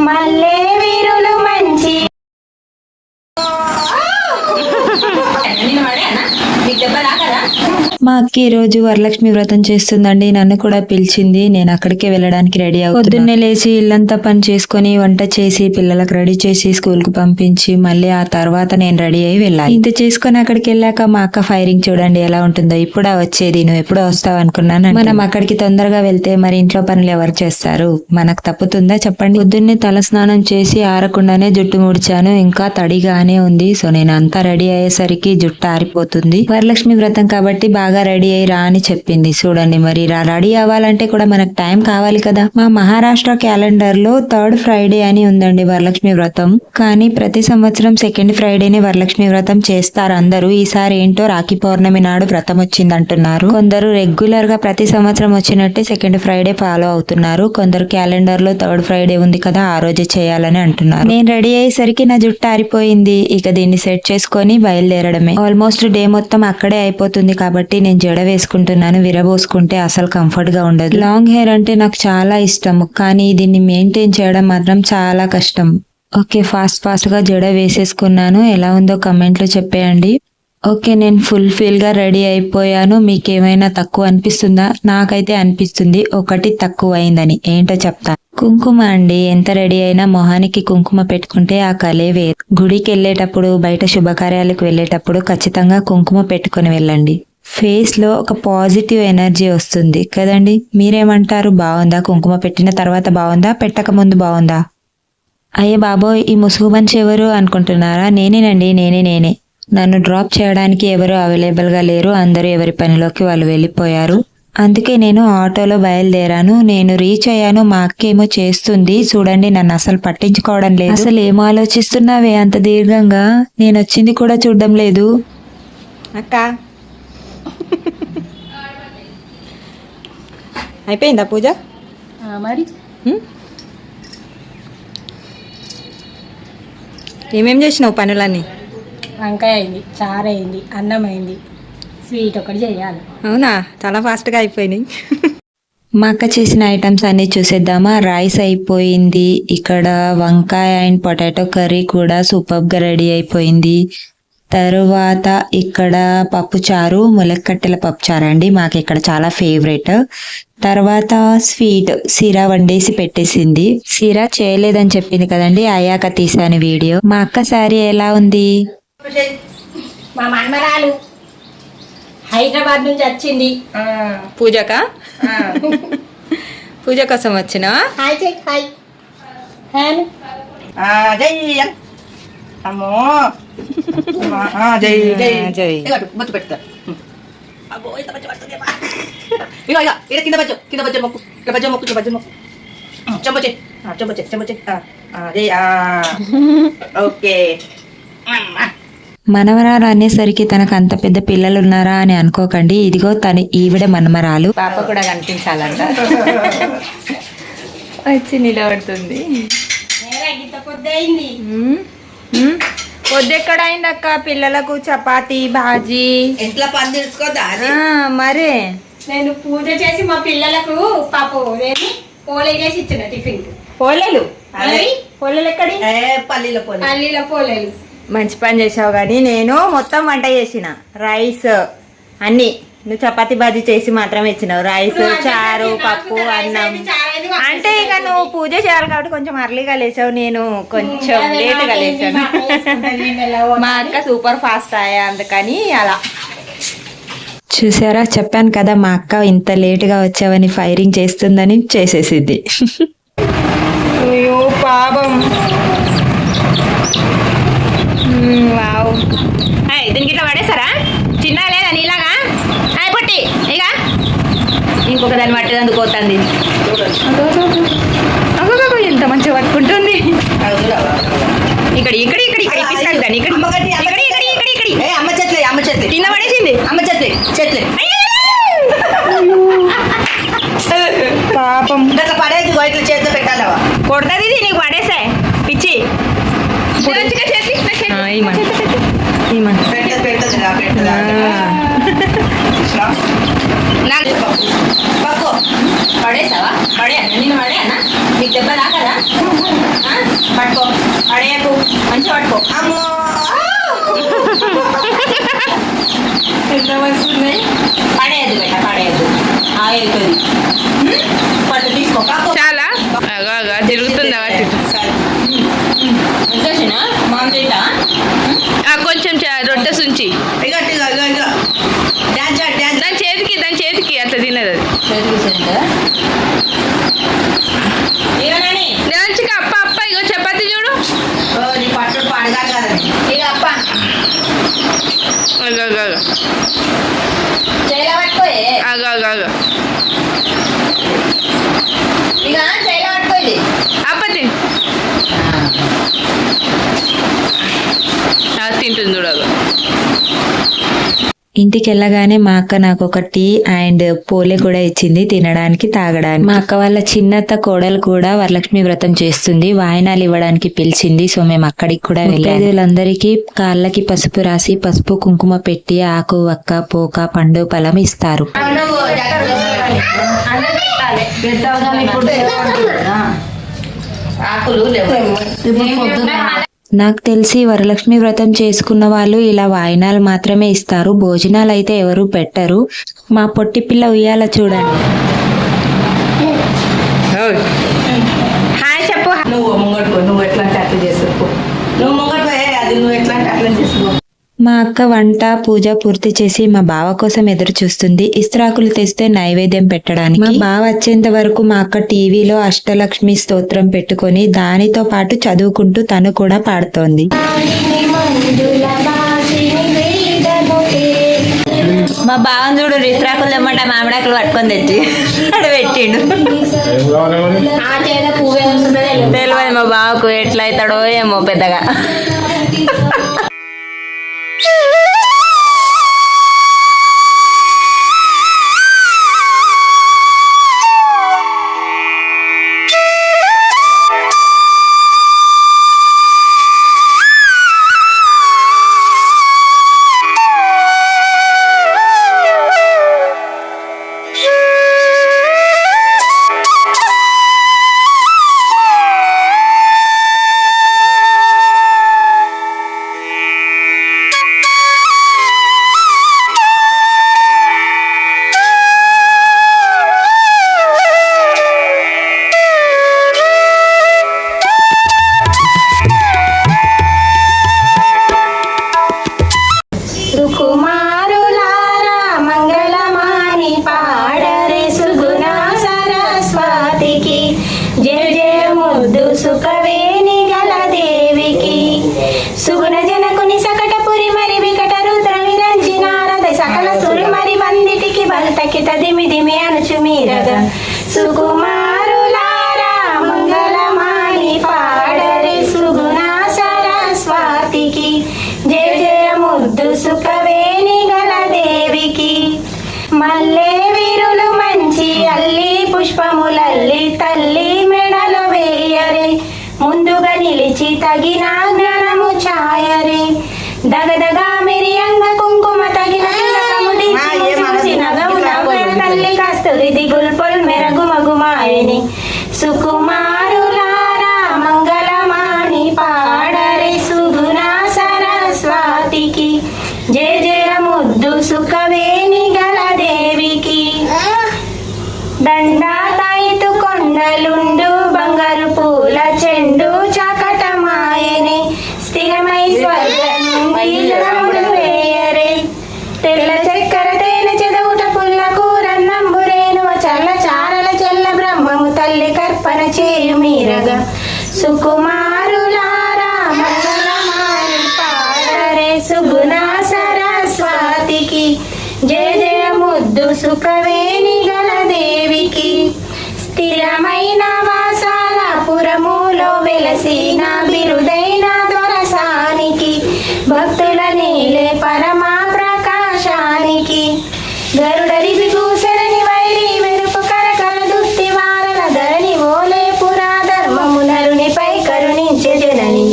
మల్లె వీరులు మంచి మా అక్క ఈ రోజు వరలక్ష్మి వ్రతం చేస్తుందండి. నన్ను కూడా పిలిచింది. నేను అక్కడికే వెళ్ళడానికి రెడీ అవుతున్నా. పొద్దున్నే లేచి ఇల్లంతా పని చేసుకుని వంట చేసి పిల్లలకు రెడీ చేసి స్కూల్ కు పంపించి మళ్ళీ ఆ తర్వాత నేను రెడీ అయి వెళ్ళాలి. ఇంత చేసుకుని అక్కడికి వెళ్ళాక మా అక్క ఫైరింగ్ చూడండి ఎలా ఉంటుందో. ఇప్పుడా వచ్చేది, నువ్వు ఎప్పుడో వస్తావు అనుకున్నాను. మనం అక్కడికి తొందరగా వెళ్తే మరి ఇంట్లో పనులు ఎవరు చేస్తారు? మనకు తప్పుతుందా చెప్పండి? పొద్దున్నే తల స్నానం చేసి ఆరకుండానే జుట్టు ముడిచాను. ఇంకా తడిగానే ఉంది. సో నేను అంతా రెడీ అయ్యేసరికి జుట్టు ఆరిపోతుంది. వరలక్ష్మి వ్రతం కాబట్టి బాగా రెడీ అయ్యి రా అని చెప్పింది. చూడండి మరి రెడీ అవ్వాలంటే కూడా మనకు టైం కావాలి కదా. మా మహారాష్ట్ర క్యాలెండర్ లో 3rd ఫ్రైడే అని ఉందండి వరలక్ష్మి వ్రతం. కానీ ప్రతి సంవత్సరం 2nd ఫ్రైడేనే వరలక్ష్మి వ్రతం చేస్తారు అందరూ. ఈసారి ఏంటో రాఖీ పౌర్ణమి నాడు వ్రతం వచ్చింది అంటున్నారు. కొందరు రెగ్యులర్ గా ప్రతి సంవత్సరం వచ్చినట్టే 2nd ఫ్రైడే ఫాలో అవుతున్నారు. కొందరు క్యాలెండర్ లో 3rd ఫ్రైడే ఉంది కదా ఆ రోజే చేయాలని అంటున్నారు. నేను రెడీ అయ్యేసరికి నా జుట్టు ఆరిపోయింది. ఇక దీన్ని సెట్ చేసుకొని బయలుదేరడమే. ఆల్మోస్ట్ డే మొత్తం అక్కడే అయిపోతుంది కాబట్టి నేను జడ వేసుకుంటున్నాను. విరబోసుకుంటే అసలు కంఫర్ట్ గా ఉండదు. లాంగ్ హెయిర్ అంటే నాకు చాలా ఇష్టం, కానీ దీన్ని మెయింటైన్ చేయడం మాత్రం చాలా కష్టం. ఓకే, ఫాస్ట్ గా జడ వేసేసుకున్నాను. ఎలా ఉందో కమెంట్ లో చెప్పేయండి. ఓకే, నేను ఫుల్ గా రెడీ అయిపోయాను. మీకేమైనా తక్కువ అనిపిస్తుందా? నాకైతే అనిపిస్తుంది ఒకటి తక్కువ అయిందని. ఏంటో చెప్తా. కుంకుమ అండి. ఎంత రెడీ అయినా మొహానికి కుంకుమ పెట్టుకుంటే ఆ కలే వేరు. గుడికి వెళ్ళేటప్పుడు, బయట శుభకార్యాలకు వెళ్ళేటప్పుడు ఖచ్చితంగా కుంకుమ పెట్టుకుని వెళ్ళండి. ఫేస్ లో ఒక పాజిటివ్ ఎనర్జీ వస్తుంది కదండి. మీరేమంటారు? బాగుందా? కుంకుమ పెట్టిన తర్వాత బాగుందా, పెట్టక ముందు బాగుందా? అయ్యే బాబోయ్, ఈ ముసుగు మనిషి ఎవరు అనుకుంటున్నారా? నేనేనండి, నేనే. నన్ను డ్రాప్ చేయడానికి ఎవరు అవైలబుల్ గా లేరు. అందరూ ఎవరి పనిలోకి వాళ్ళు వెళ్ళిపోయారు. అందుకే నేను ఆటోలో బయలుదేరాను. నేను రీచ్ అయ్యాను. మా అక్క ఏమో చేస్తుంది చూడండి. నన్ను అసలు పట్టించుకోవడం లేదు. అసలు ఏమో ఆలోచిస్తున్నావే అంత దీర్ఘంగా? నేను వచ్చింది కూడా చూడడం లేదు. అక్క అయిపోయిందా పూజ? మరి ఏమేం చేసినావు పనులన్నీ? వంకాయ అయింది, చారు అయింది, అన్నం అయింది, స్వీట్ ఒకటి చేయాలి. అవునా, చాలా ఫాస్ట్గా అయిపోయినాయి. మా అక్క చేసిన ఐటమ్స్ అన్ని చూసేద్దామా. రైస్ అయిపోయింది. ఇక్కడ వంకాయ అండ్ పొటాటో కర్రీ కూడా సూపర్ గా రెడీ అయిపోయింది. తరువాత ఇక్కడ పప్పుచారు, ములక్కట్టెల పప్పుచారు అండి, మాకు ఇక్కడ చాలా ఫేవరెట్. తర్వాత స్వీట్ సిరా వండేసి పెట్టేసింది. సిరా చేయలేదని చెప్పింది కదండి, అయ్యాక తీసాను వీడియో. మా అక్క శారీ ఎలా ఉంది? మా మనమరాలు హైదరాబాద్ నుంచి వచ్చింది. పూజకా? పూజ కోసం వచ్చినా? హాయ్ చెయ్, హాయ్ జై అమ్మో జై జై జై బొత్తు పెడతా. ఇక ఇక కింద బజ్జ మొక్కు, ఇక బజ్జ మొక్కు చెంబొచ్చే జై. ఓకే. మనవరాలు అనేసరికి తనకు అంత పెద్ద పిల్లలు ఉన్నారా అని అనుకోకండి. ఇదిగో ఈవిడ మనమరాలు. పాప కూడా కనిపించాలంట. వచ్చి నిలబడుతుంది. పొద్దెక్కడ అయింది అక్క? పిల్లలకు చపాతి భాజీ ఇంట్లో పని తెలుసుకోదా? మరే నేను పూజ చేసి మా పిల్లలకు పాపు పోలేలు వేసి ఇచ్చిన టిఫిన్. పోలేలు ఎక్కడి? పల్లీల పోలేలు. మంచి పని చేసావు. కానీ నేను మొత్తం వంట చేసిన. రైస్ అన్ని, నువ్వు చపాతి బాజీ చేసి మాత్రమే ఇచ్చినావు. రైస్, చారు, పప్పు, అన్నం. అంటే ఇక నువ్వు పూజ చేయాలి కాబట్టి కొంచెం అర్లీగా లేచావు, నేను కొంచెం లేట్గా లేచాను. మా అక్క సూపర్ ఫాస్ట్ అయ్యా, అందుకని అలా. చూసారా, చెప్పాను కదా మా అక్క ఇంత లేటుగా వచ్చావని ఫైరింగ్ చేస్తుందని. చేసేసిద్ది. అయ్యో పాపం. వావ్, దీనికి ఇట్లా పడేస్తారా? చిన్న లేదా నీలాగా? పుట్టి ఇక ఇంకొక దాన్ని పట్టేదందుకు పోతుంది. ఎంత మంచిగా పట్టుకుంటుంది. అమ్మ చెట్లే కింద పడేసింది. అమ్మ చెట్లే పాపం. ఇట్లా పడేది ఇట్లా చేతిలో పెట్టాలవా? కొడుతుంది ఇది, నీకు పడేసే పిచ్చి. పడేసావా? పడే నిన్ను పడే అన్న, నీకు దెబ్బ రాకదా? అమ్మో అమ్మో ఎంత వస్తున్నాయి. పడేయద్దు బెట్ట పడేయద్దు వెళ్తుంది పట్టు తీసుకో చాలా అగా తిరుగుతుంది వచ్చేసిన మామ తింటా కొంచెం రొట్టె సుంచి ఇక ఇక ఇక ఇక డ్యాన్స్ డ్యాన్స్ దాని చేతికి అట్లా తినదు అది డాన్స్కి అప్ప అప్ప ఇగో చపాతి చూడు నీ పట్టు పాడగా కదా ఇక అప్ప చైలా పట్టుకోయే అగా ఇక చైలా పట్టుకోది అప్ప తింటుంది చూడగా. ఇంటికి వెళ్ళగానే మా అక్క నాకు ఒక టీ అండ్ పోలే కూడా ఇచ్చింది తినడానికి తాగడానికి. మా అక్క వాళ్ళ చిన్నత్త కోడలు కూడా వరలక్ష్మి వ్రతం చేస్తుంది, వాయినాలు ఇవ్వడానికి పిలిచింది. సో మేము అక్కడికి కూడా వెళ్ళాము. వీళ్ళందరికీ కాళ్ళకి పసుపు రాసి పసుపు కుంకుమ పెట్టి ఆకు వక్క పోక పండు ఫలం ఇస్తారు. ఆకులు నాకు తెలిసి వరలక్ష్మి వ్రతం చేసుకున్న వాళ్ళు ఇలా వాయినాలు మాత్రమే ఇస్తారు, భోజనాలు అయితే ఎవరు పెట్టరు. మా పొట్టి పిల్ల ఉయ్యాల చూడండి. హాయ్ చెప్పు. నువ్వు ముంగడు నువ్వు ఎట్లా అంటే అట్లా చేసుకో, నువ్వు ముంగడు అది నువ్వు ఎట్లా అంటే అట్లా చేసుకో. మా అక్క వంట పూజ పూర్తి చేసి మా బావ కోసం ఎదురు చూస్తుంది, ఇస్త్రాకులు తెస్తే నైవేద్యం పెట్టడానికి. మా బావ వచ్చేంత వరకు మా అక్క టీవీలో అష్టలక్ష్మి స్తోత్రం పెట్టుకొని దానితో పాటు చదువుకుంటూ తను కూడా పాడుతోంది. మా బావని చూడు ఇస్త్రాకులు తెమ్మంటే మామిడాకులు పట్టుకొని తెచ్చి అక్కడ పెట్టిండు. తెలియదు మా బావకు ఎట్లా అవుతాడో ఏమో పెద్దగా. సుకుమారులారా మంగళమాని పాడరే సుగుణ సరస్వతికి జయ జయ ముద్దు సుఖవేణి గల దేవికి సుగుణ జనకుని సకటపురి మరి వికట రుద్ర విరంజి నారద సకల సురి మరి వందిటికి బల్తకి తదిమి దిమి అనుచు మీరగా సుకుమారులారా మంగళమాని పాడరే సుగుణ సరస్వతికి జయ జయ ముద్దు సుఖవేణి గల దేవికి మల్లె వీరులు మంచి అల్లి పుష్పములల్లి తల్లి మెడలో వేయరే ముందుగా నిలిచి తగిన జ్ఞానము ఛాయరే దగదగా మిరియంగ కుంకుమ తగిన తల్లి కస్తూరి దిగుల్పొల్ మెరగు మగుమాయని సుకుమారులారా మంగళమాని పాడరే సుగుణ సరస్వతికి జయ జయ ముద్దు సుఖవేణి గల దేవికి దండాతాయితు కొండలుండు బంగారు పూల చెండు చకటమాయని స్థిరమై స్వర్గముడు వేయరే తెల్ల చక్కెర తేనె చెదవుట పుల్ల కూరన్నంబురేను చల్ల చారల చెల్ల బ్రహ్మము తల్లి కర్పణ చేయు మీరగా సుకుమారులారా మంగళమాని పాడరే సుగుణ సరస్వతికి జయ జయ ముద్దు సుఖవేణి గల దేవికి స్థిరమైన వాసాల పురములో వెలసిన బిరుదైన దొరసానికి భక్తుల నీలే పరమా ప్రకాశానికి గరుడరి విభూషణని వైరి మెరుపు కరకల దుస్తి వారల ధరణి ఓలే పురా ధర్మము నరునిపై కరుణించే జనని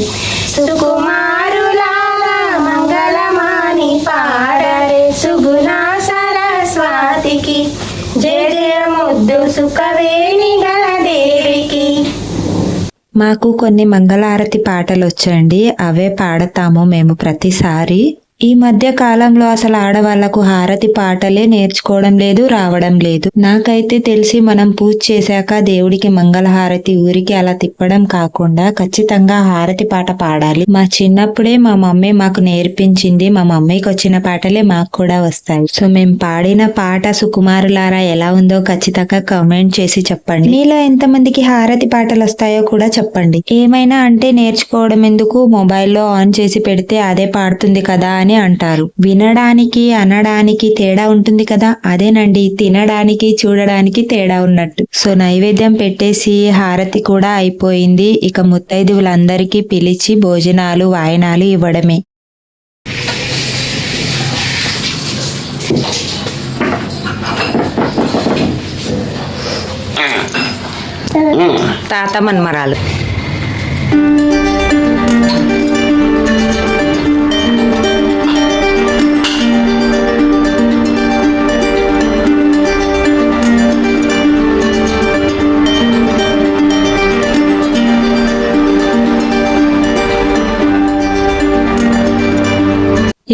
సుకుమారులారా మంగళమాని పాడరే సుగుణ సరస్వతికి జయ జయ ముద్దు సుఖవేణి గల దేవికి మాకు కొన్ని మంగళారతి పాటలు వచ్చండి, అవే పాడతాము మేము ప్రతిసారి. ఈ మధ్య కాలంలో అసలు ఆడవాళ్లకు హారతి పాటలే నేర్చుకోవడం లేదు, రావడం లేదు. నాకైతే తెలిసి మనం పూజ చేశాక దేవుడికి మంగళహారతి ఊరికి అలా తిప్పడం కాకుండా ఖచ్చితంగా హారతి పాట పాడాలి. మా చిన్నప్పుడే మా మమ్మీ మాకు నేర్పించింది. మా మమ్మీకి వచ్చిన పాటలే మాకు కూడా వస్తాయి. సో మేము పాడిన పాట సుకుమారులారా ఎలా ఉందో ఖచ్చితంగా కామెంట్ చేసి చెప్పండి. మీలో ఎంతమందికి హారతి పాటలు వస్తాయో కూడా చెప్పండి. ఏమైనా అంటే నేర్చుకోవడం ఎందుకు, మొబైల్లో ఆన్ చేసి పెడితే అదే పాడుతుంది కదా అని అంటారు. వినడానికి అనడానికి తేడా ఉంటుంది కదా, అదేనండి తినడానికి చూడడానికి తేడా ఉన్నట్టు. సో నైవేద్యం పెట్టేసి హారతి కూడా అయిపోయింది. ఇక ముత్తైదువులందరికీ పిలిచి భోజనాలు వాయనాలు ఇవ్వడమే. తాత మన్మరాలు.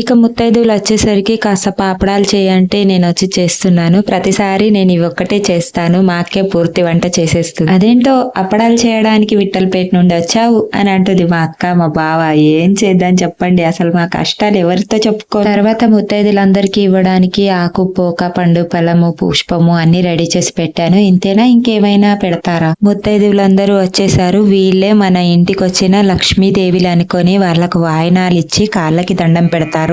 ఇక ముత్తైదువులు వచ్చేసరికి కాస్త పాపడాలు చేయంటే నేను వచ్చి చేస్తున్నాను. ప్రతిసారి నేను ఇవి ఒక్కటే చేస్తాను, మా అక్కే పూర్తి వంట చేసేస్తుంది. అదేంటో అప్పడాలు చేయడానికి విట్టలపేట నుండి వచ్చావు అని అంటుంది మా అక్క. మా బావ ఏం చేద్దాం చెప్పండి, అసలు మా కష్టాలు ఎవరితో చెప్పుకో. తర్వాత ముత్తైదులందరికీ ఇవ్వడానికి ఆకు, పోక, పండు, ఫలము, పుష్పము అన్ని రెడీ చేసి పెట్టాను. ఇంతేనా, ఇంకేమైనా పెడతారా? ముత్తైదువులందరూ వచ్చేసారు. వీళ్ళే మన ఇంటికి వచ్చిన లక్ష్మీదేవిలు అనుకొని వాళ్ళకు వాయనాలు ఇచ్చి కాళ్ళకి దండం పెడతారు.